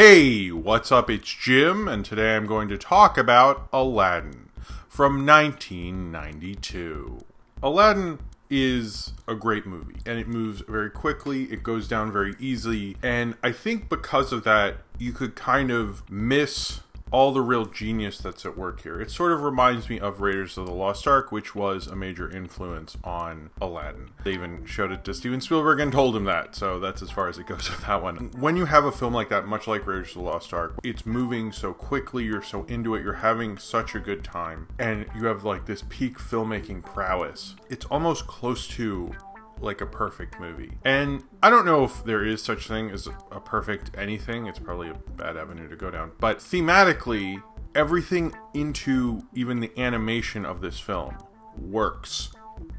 Hey, what's up? It's Jim, and today I'm going to talk about Aladdin from 1992. Aladdin is a great movie, and it moves very quickly, it goes down very easily, and I think because of that, you could kind of miss all the real genius that's at work here. It sort of reminds me of Raiders of the Lost Ark, which was a major influence on Aladdin. They even showed it to Steven Spielberg and told him that, so that's as far as it goes with that one. When you have a film like that, much like Raiders of the Lost Ark, it's moving so quickly, you're so into it, you're having such a good time, and you have like this peak filmmaking prowess. It's almost close to like a perfect movie. And I don't know if there is such thing as a perfect anything. It's probably a bad avenue to go down. But thematically, everything into even the animation of this film works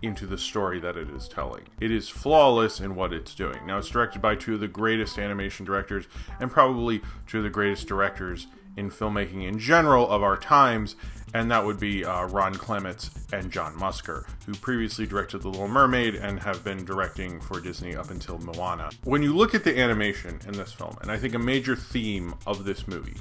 into the story that it is telling. It is flawless in what it's doing. Now, it's directed by two of the greatest animation directors and probably two of the greatest directors in filmmaking in general of our times, and that would be Ron Clements and John Musker, who previously directed The Little Mermaid and have been directing for Disney up until Moana. When you look at the animation in this film, and I think a major theme of this movie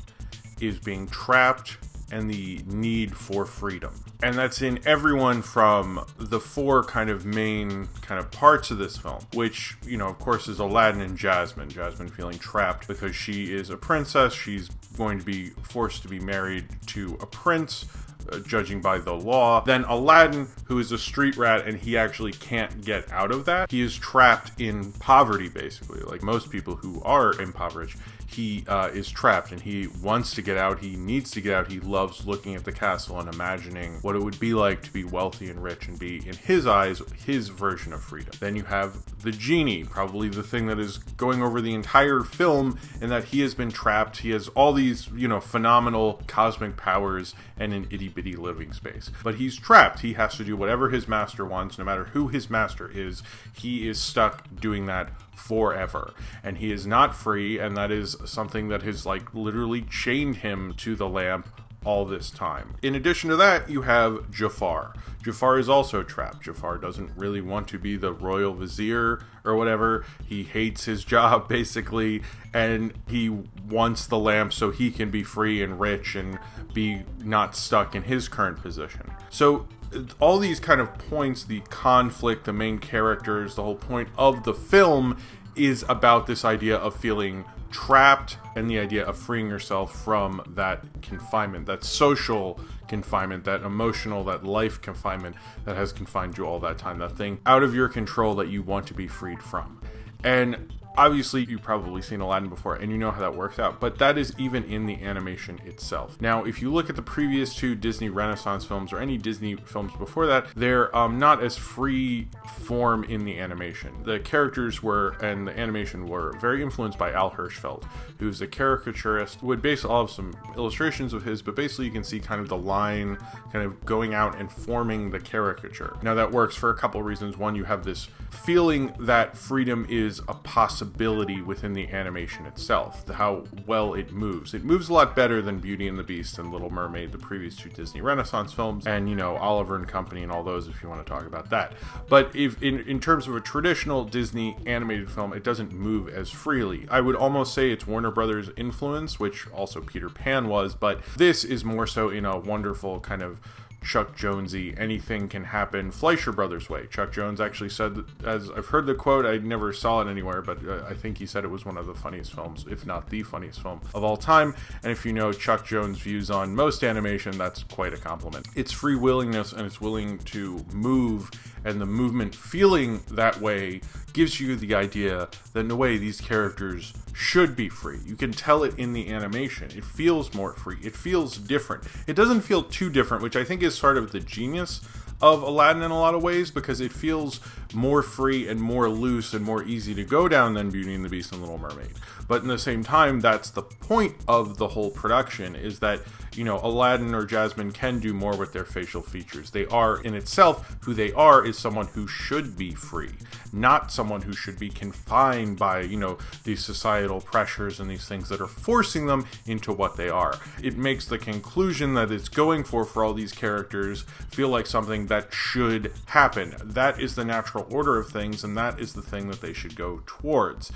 is being trapped and the need for freedom. And that's in everyone from the four kind of main kind of parts of this film, which, you know, of course, is Aladdin and Jasmine. Jasmine feeling trapped because she is a princess. She's going to be forced to be married to a prince, judging by the law. Then Aladdin, who is a street rat, and he actually can't get out of that. He is trapped in poverty, basically. Like most people who are impoverished, he is trapped and he wants to get out. He needs to get out. He loves looking at the castle and imagining what it would be like to be wealthy and rich and be, in his eyes, his version of freedom. Then you have the genie, probably the thing that is going over the entire film, in that he has been trapped. He has all these, phenomenal cosmic powers and an itty-bitty living space. But he's trapped. He has to do whatever his master wants, no matter who his master is. He is stuck doing that forever, and he is not free, and that is something that has literally chained him to the lamp all this time. In addition to that, you have Jafar. Jafar is also trapped. Jafar doesn't really want to be the royal vizier or whatever. He hates his job, basically, and he wants the lamp so he can be free and rich and be not stuck in his current position. So all these kind of points, the conflict, the main characters, the whole point of the film is about this idea of feeling trapped and the idea of freeing yourself from that confinement, that social confinement, that emotional, that life confinement that has confined you all that time, that thing out of your control that you want to be freed from. And obviously, you've probably seen Aladdin before, and you know how that works out, but that is even in the animation itself. Now, if you look at the previous two Disney Renaissance films, or any Disney films before that, they're not as free form in the animation. The characters and the animation were very influenced by Al Hirschfeld, who's a caricaturist, would base all of some illustrations of his, but basically you can see kind of the line kind of going out and forming the caricature. Now, that works for a couple reasons. One, you have this feeling that freedom is a possibility within the animation itself, how well it moves. It moves a lot better than Beauty and the Beast and Little Mermaid, the previous two Disney Renaissance films, and, Oliver and Company and all those, if you want to talk about that. But if in terms of a traditional Disney animated film, it doesn't move as freely. I would almost say it's Warner Brothers' influence, which also Peter Pan was, but this is more so in a wonderful kind of Chuck Jonesy, anything can happen, Fleischer Brothers way. Chuck Jones actually said that, as I've heard the quote, I never saw it anywhere, but I think he said it was one of the funniest films, if not the funniest film of all time. And if you know Chuck Jones' views on most animation, that's quite a compliment. It's free willingness, and it's willing to move, and the movement feeling that way gives you the idea that in a way these characters should be free. You can tell it in the animation. It feels more free. It feels different. It doesn't feel too different, which I think is sort of the genius of Aladdin in a lot of ways, because it feels more free and more loose and more easy to go down than Beauty and the Beast and Little Mermaid. But in the same time, that's the point of the whole production, is that, Aladdin or Jasmine can do more with their facial features. They are, in itself, who they are is someone who should be free, not someone who should be confined by, these societal pressures and these things that are forcing them into what they are. It makes the conclusion that it's going for all these characters feel like something that should happen. That is the natural order of things, and that is the thing that they should go towards.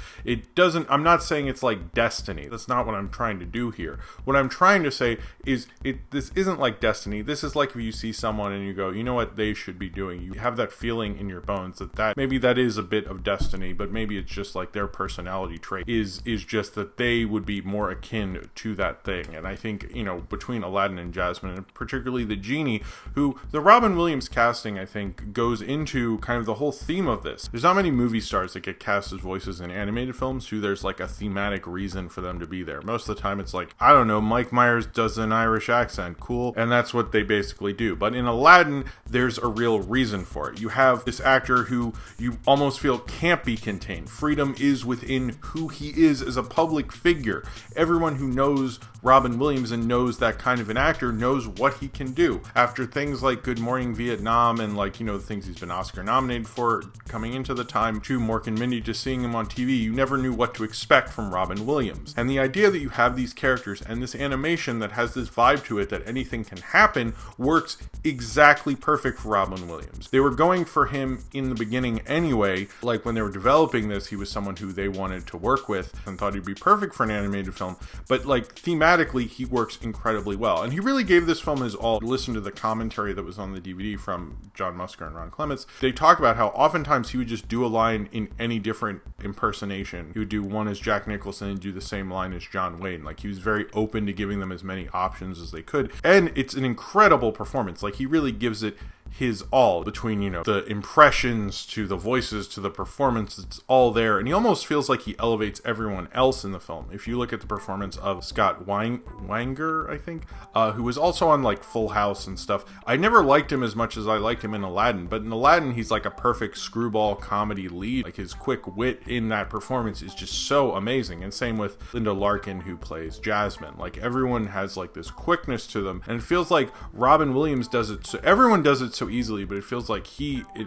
I'm not saying it's like destiny. That's not what I'm trying to do here. What I'm trying to say is this isn't like destiny. This is like if you see someone and you go, you know what they should be doing. You have that feeling in your bones that maybe that is a bit of destiny, but maybe it's just like their personality trait is just that they would be more akin to that thing. And I think, between Aladdin and Jasmine, and particularly the genie, who the Robin Williams casting, I think, goes into kind of the whole theme of this. There's not many movie stars that get cast as voices in animated films who there's like a thematic reason for them to be there. Most of the time it's like, I don't know, Mike Myers does an Irish accent, cool, and that's what they basically do. But in Aladdin, there's a real reason for it. You have this actor who you almost feel can't be contained. Freedom is within who he is as a public figure. Everyone who knows Robin Williams and knows that kind of an actor knows what he can do. After things like Good Morning Vietnam and the things he's been Oscar nominated for coming into the time, to Mork and Mindy, to seeing him on TV, you never knew what to expect from Robin Williams. And the idea that you have these characters and this animation that has this vibe to it that anything can happen works exactly perfect for Robin Williams. They were going for him in the beginning anyway. Like when they were developing this, he was someone who they wanted to work with and thought he'd be perfect for an animated film. But thematically, he works incredibly well. And he really gave this film his all. Listen to the commentary that was on the DVD from John Musker and Ron Clements. They talk about how oftentimes he would just do a line in any different impersonation. He would do one as Jack Nicholson and do the same line as John Wayne. He was very open to giving them as many options as they could. And it's an incredible performance. He really gives it his all, between the impressions to the voices to the performance. It's all there, and he almost feels like he elevates everyone else in the film. If you look at the performance of Scott Weinger, I think, who was also on Full House and stuff. I never liked him as much as I liked him in Aladdin, but in Aladdin he's like a perfect screwball comedy lead. His quick wit in that performance is just so amazing. And same with Linda Larkin, who plays Jasmine. Everyone has this quickness to them, and it feels like Robin Williams does it so everyone does it so easily, but it feels like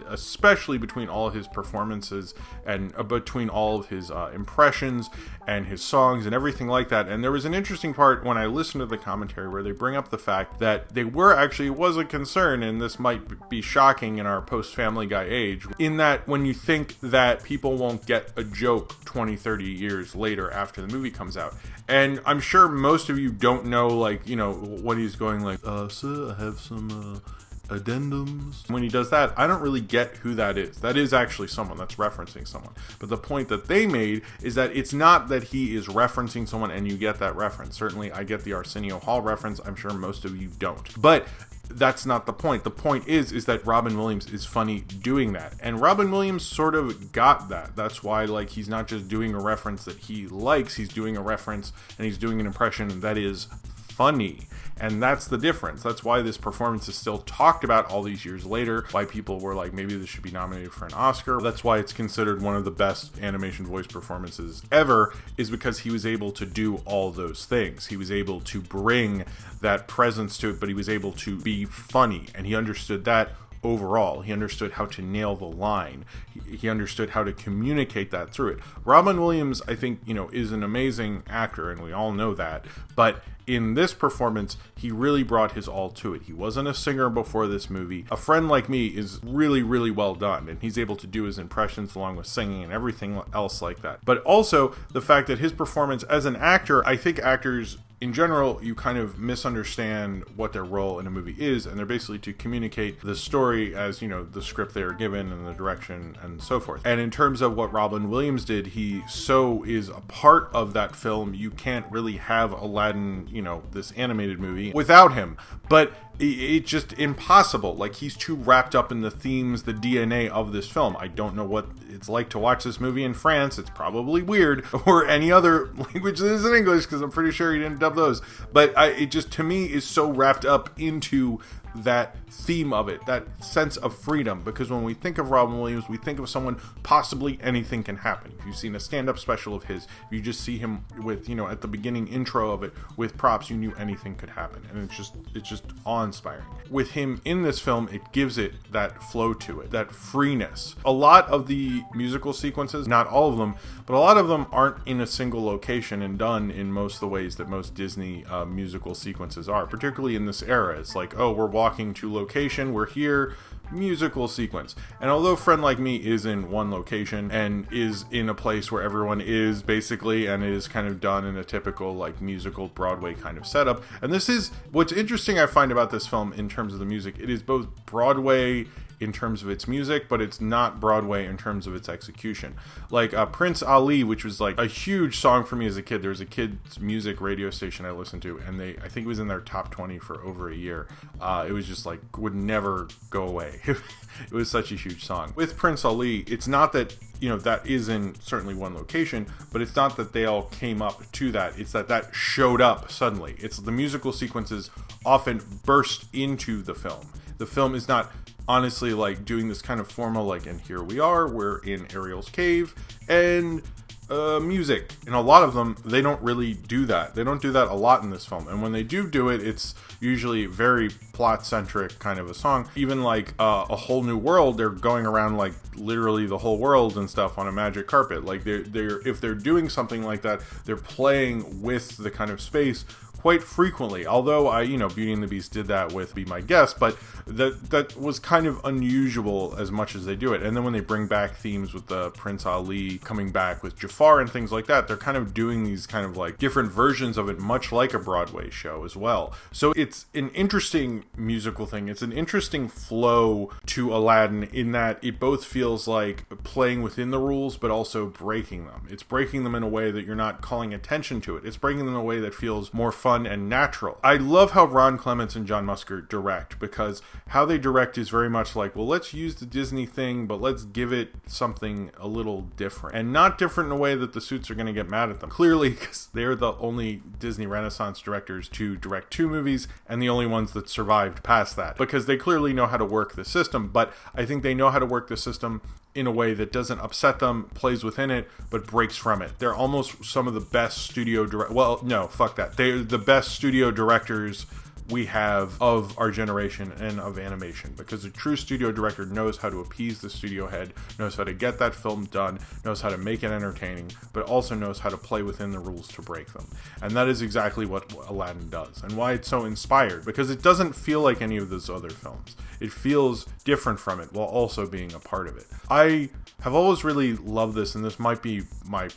especially between all of his performances and between all of his impressions and his songs and everything like that. And there was an interesting part when I listened to the commentary where they bring up the fact that it was a concern, and this might be shocking in our post-Family Guy age, in that when you think that people won't get a joke 20-30 years later after the movie comes out. And I'm sure most of you don't know what he's going sir, I have some addendums. When he does that, I don't really get who that is. That is actually someone that's referencing someone. But the point that they made is that it's not that he is referencing someone and you get that reference. Certainly, I get the Arsenio Hall reference. I'm sure most of you don't. But that's not the point. The point is that Robin Williams is funny doing that. And Robin Williams sort of got that. That's why, he's not just doing a reference that he likes. He's doing a reference and he's doing an impression that is funny. And that's the difference. That's why this performance is still talked about all these years later, why people were like, maybe this should be nominated for an Oscar. That's why it's considered one of the best animation voice performances ever, is because he was able to do all those things. He was able to bring that presence to it, but he was able to be funny, and he understood that overall. He understood how to nail the line. He understood how to communicate that through it. Robin Williams, I think, is an amazing actor, and we all know that, but in this performance, he really brought his all to it. He wasn't a singer before this movie. A Friend Like Me is really, really well done, and he's able to do his impressions along with singing and everything else like that. But also, the fact that his performance as an actor, I think actors in general, you kind of misunderstand what their role in a movie is, and they're basically to communicate the story as, the script they are given and the direction and so forth. And in terms of what Robin Williams did, he so is a part of that film. You can't really have Aladdin, this animated movie without him. But it's just impossible. He's too wrapped up in the themes, the DNA of this film. I don't know what it's like to watch this movie in France. It's probably weird, or any other language that isn't English, because I'm pretty sure he didn't dub those. But it just, to me, is so wrapped up into that theme of it, that sense of freedom, because when we think of Robin Williams, we think of someone possibly anything can happen. If you've seen a stand-up special of his, if you just see him with, at the beginning intro of it with props, you knew anything could happen, and it's just awe-inspiring. With him in this film, it gives it that flow to it, that freeness. A lot of the musical sequences, not all of them, but a lot of them aren't in a single location and done in most of the ways that most Disney musical sequences are, particularly in this era. It's like, oh, we're walking to location, we're here, musical sequence. And although Friend Like Me is in one location and is in a place where everyone is basically, and it is kind of done in a typical like musical Broadway kind of setup, and this is what's interesting I find about this film in terms of the music. It is both Broadway in terms of its music, but it's not Broadway in terms of its execution. Like Prince Ali, which was like a huge song for me as a kid. There was a kids music radio station I listened to, and I think it was in their top 20 for over a year. It was just like, would never go away. It was such a huge song. With Prince Ali, it's not that, that is in certainly one location, but it's not that they all came up to that. It's that showed up suddenly. It's the musical sequences often burst into the film. The film is not honestly like doing this kind of formal like, and here we're in Ariel's cave, and music. And a lot of them, they don't really do that. They don't do that a lot in this film. And when they do it, it's usually very plot-centric kind of a song. Even like A Whole New World, they're going around like literally the whole world and stuff on a magic carpet. Like they're if they're doing something like that, they're playing with the kind of space quite frequently. Although Beauty and the Beast did that with Be My Guest, but that was kind of unusual as much as they do it. And then when they bring back themes with the Prince Ali coming back with Jafar and things like that, they're kind of doing these kind of like different versions of it, much like a Broadway show as well. So it's an interesting musical thing. It's an interesting flow to Aladdin in that it both feels like playing within the rules, but also breaking them. It's breaking them in a way that you're not calling attention to it. It's breaking them in a way that feels more fun and natural. I love how Ron Clements and John Musker direct, because how they direct is very much like, well, let's use the Disney thing, but let's give it something a little different. And not different in a way that the suits are going to get mad at them. Clearly, because they're the only Disney Renaissance directors to direct 2 movies, and the only ones that survived past that. Because they clearly know how to work the system, but I think they know how to work the system in a way that doesn't upset them, plays within it, but breaks from it. They're almost some of the best studio They're the best studio directors we have of our generation and of animation, because a true studio director knows how to appease the studio head, knows how to get that film done, knows how to make it entertaining, but also knows how to play within the rules to break them. And that is exactly what Aladdin does, and why it's so inspired, because it doesn't feel like any of those other films. It feels different from it while also being a part of it. I have always really loved this, and this might be my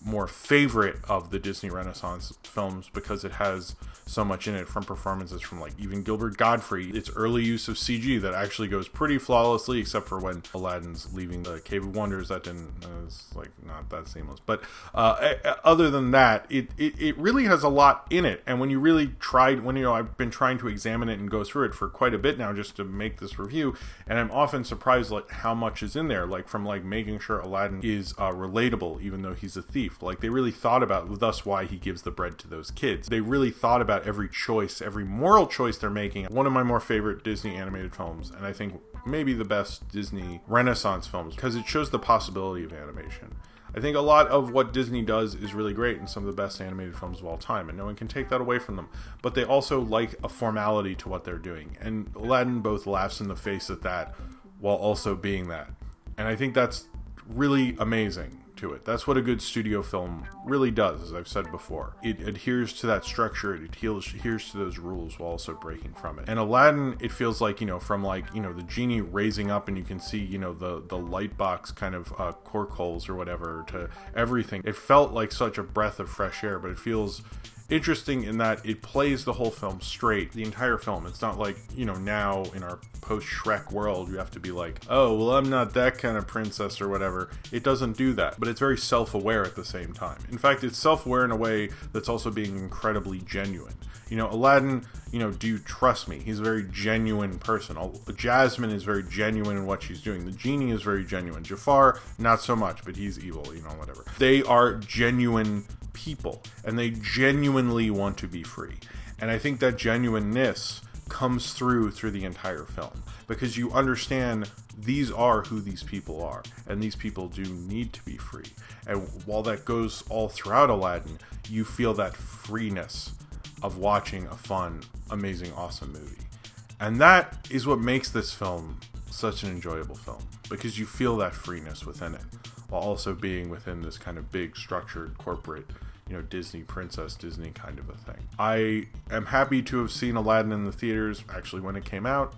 more favorite of the Disney Renaissance films, because it has so much in it, from performances from like even Gilbert Gottfried. Its early use of CG that actually goes pretty flawlessly, except for when Aladdin's leaving the Cave of Wonders. That didn't, it's like not that seamless. But other than that, it really has a lot in it. And when you really I've been trying to examine it and go through it for quite a bit now just to make this review, and I'm often surprised like how much is in there, like from like making sure Aladdin is relatable even though he's a thief. Like they really thought about, thus why he gives the bread to those kids. They really thought about every choice, every moral choice they're making. One of my more favorite Disney animated films, and I think maybe the best Disney Renaissance films, because it shows the possibility of animation. I think a lot of what Disney does is really great in some of the best animated films of all time, and no one can take that away from them. But they also like a formality to what they're doing, and Aladdin both laughs in the face at that while also being that. And I think that's really amazing to it. That's what a good studio film really does, as I've said before. It adheres to that structure, it adheres to those rules while also breaking from it. And Aladdin, it feels like, from like, the genie raising up and you can see, the light box kind of cork holes or whatever, to everything. It felt like such a breath of fresh air, but it feels interesting in that it plays the whole film straight, the entire film. It's not like, now in our post-Shrek world, you have to be like, oh, well, I'm not that kind of princess or whatever. It doesn't do that, but it's very self-aware at the same time. In fact, it's self-aware in a way that's also being incredibly genuine. Aladdin, do you trust me? He's a very genuine person. Jasmine is very genuine in what she's doing. The genie is very genuine. Jafar, not so much, but he's evil, whatever. They are genuine people, and they genuinely want to be free. And I think that genuineness comes through the entire film, because you understand these are who these people are, and these people do need to be free. And while that goes all throughout Aladdin, you feel that freeness of watching a fun, amazing, awesome movie. And that is what makes this film such an enjoyable film, because you feel that freeness within it, while also being within this kind of big, structured, corporate, Disney princess, Disney kind of a thing. I am happy to have seen Aladdin in the theaters, actually, when it came out.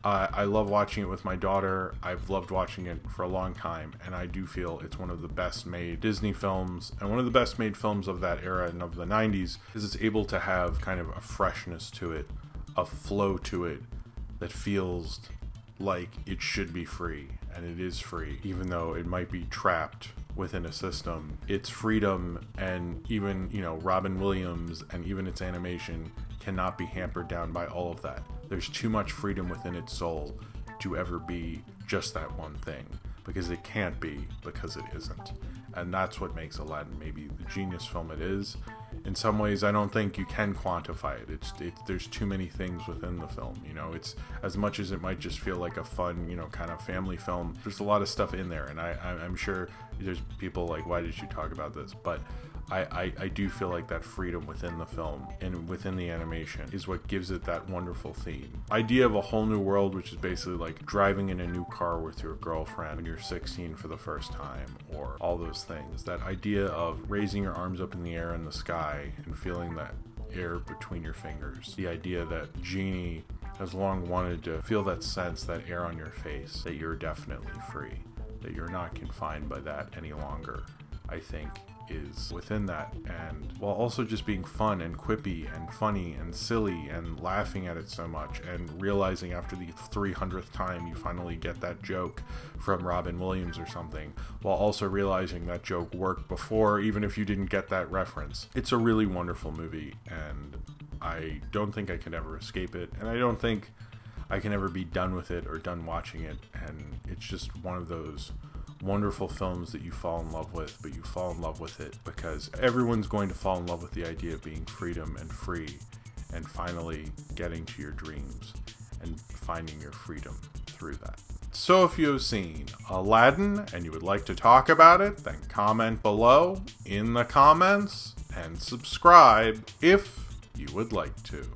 I love watching it with my daughter. I've loved watching it for a long time, and I do feel it's one of the best made Disney films, and one of the best made films of that era and of the 90s, is it's able to have kind of a freshness to it, a flow to it that feels like it should be free, and it is free, even though it might be trapped within a system. Its freedom, and even, Robin Williams and even its animation cannot be hampered down by all of that. There's too much freedom within its soul to ever be just that one thing, because it can't be, because it isn't. And that's what makes Aladdin maybe the genius film it is. In some ways, I don't think you can quantify it. There's too many things within the film. It's, as much as it might just feel like a fun, kind of family film, there's a lot of stuff in there. And I'm sure there's people like, why did you talk about this? But I do feel like that freedom within the film and within the animation is what gives it that wonderful theme. Idea of a whole new world, which is basically like driving in a new car with your girlfriend when you're 16 for the first time, or all those things. That idea of raising your arms up in the air in the sky and feeling that air between your fingers. The idea that Genie has long wanted to feel that sense, that air on your face, that you're definitely free, that you're not confined by that any longer, I think is within that. And while also just being fun and quippy and funny and silly and laughing at it so much, and realizing after the 300th time you finally get that joke from Robin Williams or something, while also realizing that joke worked before, even if you didn't get that reference. It's a really wonderful movie, and I don't think I can ever escape it, and I don't think I can ever be done with it or done watching it. And it's just one of those wonderful films that you fall in love with, but you fall in love with it because everyone's going to fall in love with the idea of being freedom and free, and finally getting to your dreams and finding your freedom through that. So if you have seen Aladdin and you would like to talk about it, then comment below in the comments and subscribe if you would like to.